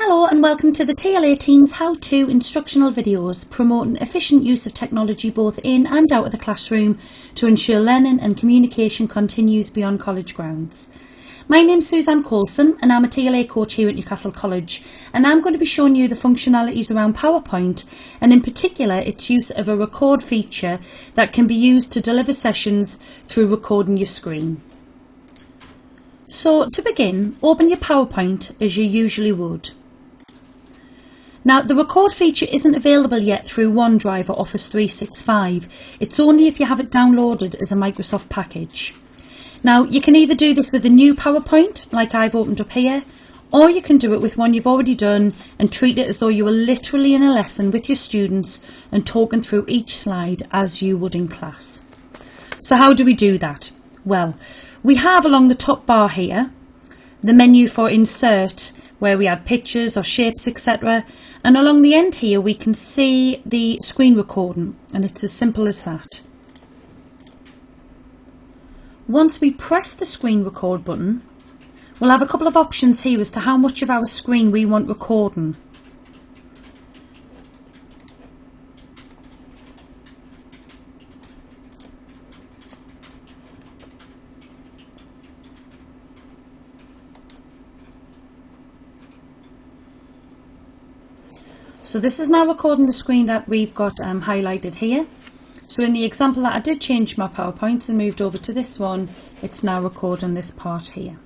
Hello and welcome to the TLA team's how-to instructional videos promoting efficient use of technology both in and out of the classroom to ensure learning and communication continues beyond college grounds. My name's Suzanne Coulson and I'm a TLA coach here at Newcastle College, and I'm going to be showing you the functionalities around PowerPoint, and in particular its use of a record feature that can be used to deliver sessions through recording your screen. So to begin, open your PowerPoint as you usually would. Now, the record feature isn't available yet through OneDrive or Office 365. It's only if you have it downloaded as a Microsoft package. Now, you can either do this with a new PowerPoint, like I've opened up here, or you can do it with one you've already done and treat it as though you were literally in a lesson with your students and talking through each slide as you would in class. So how do we do that? Well, we have along the top bar here the menu for insert, where we add pictures or shapes, etc. And along the end here we can see the screen recording, and it's as simple as that. Once we press the screen record button, we'll have a couple of options here as to how much of our screen we want recording. So this is now recording the screen that we've got highlighted here. So in the example that I did change my PowerPoint and moved over to this one, it's now recording this part here.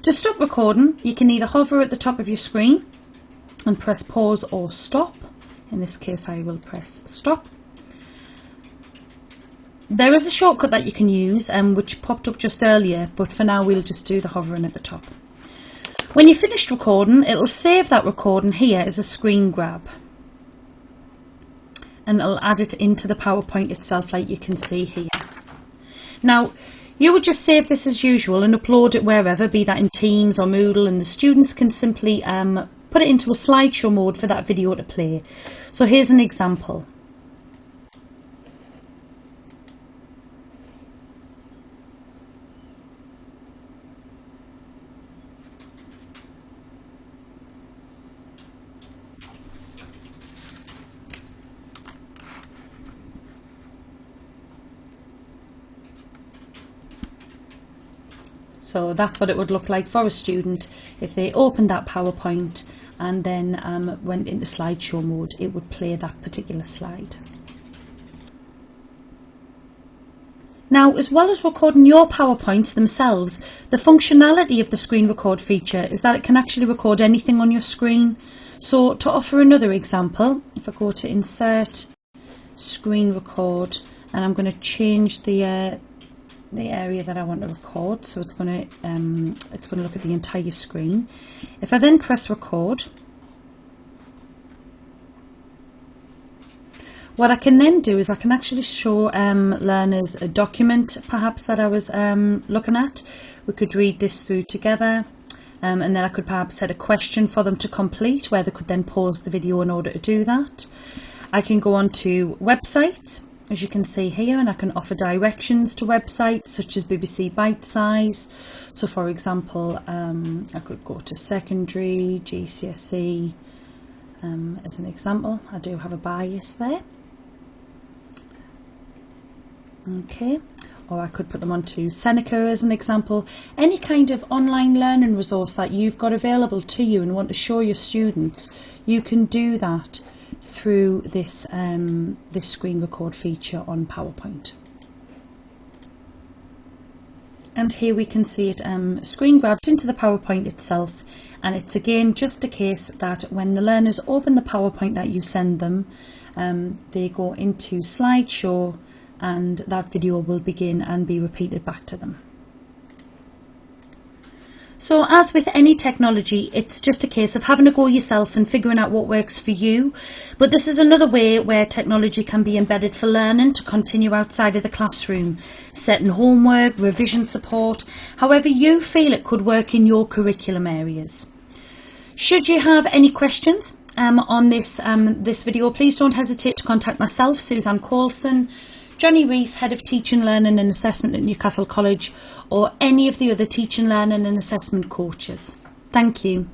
To stop recording, you can either hover at the top of your screen and press pause or stop. In this case I will press stop. There is a shortcut that you can use which popped up just earlier, but for now we'll just do the hovering at the top. When you're finished recording, it'll save that recording here as a screen grab, and it'll add it into the PowerPoint itself like you can see here. Now, you would just save this as usual and upload it wherever, be that in Teams or Moodle, and the students can simply put it into a slideshow mode for that video to play. So here's an example. So that's what it would look like for a student if they opened that PowerPoint and then went into slideshow mode. It would play that particular slide. Now, as well as recording your PowerPoints themselves, the functionality of the screen record feature is that it can actually record anything on your screen. So to offer another example, if I go to insert, screen record, and I'm going to change the area that I want to record, so it's going to look at the entire screen. If I then press record, what I can then do is I can actually show learners a document perhaps that I was looking at. We could read this through together, and then I could perhaps set a question for them to complete where they could then pause the video in order to do that. I can go on to websites, as you can see here, and I can offer directions to websites such as BBC Bitesize. So for example, I could go to secondary, GCSE as an example. I do have a bias there. Okay, or I could put them onto Seneca as an example. Any kind of online learning resource that you've got available to you and want to show your students, you can do that through this this screen record feature on PowerPoint. And here we can see it screen grabbed into the PowerPoint itself, and it's again just a case that when the learners open the PowerPoint that you send them, they go into slideshow and that video will begin and be repeated back to them. So as with any technology, it's just a case of having a go yourself and figuring out what works for you. But this is another way where technology can be embedded for learning to continue outside of the classroom, setting homework, revision support, however you feel it could work in your curriculum areas. Should you have any questions on this video, please don't hesitate to contact myself, Suzanne Coulson, Johnny Rees, Head of Teaching, Learning and Assessment at Newcastle College, or any of the other teaching, learning and assessment coaches. Thank you.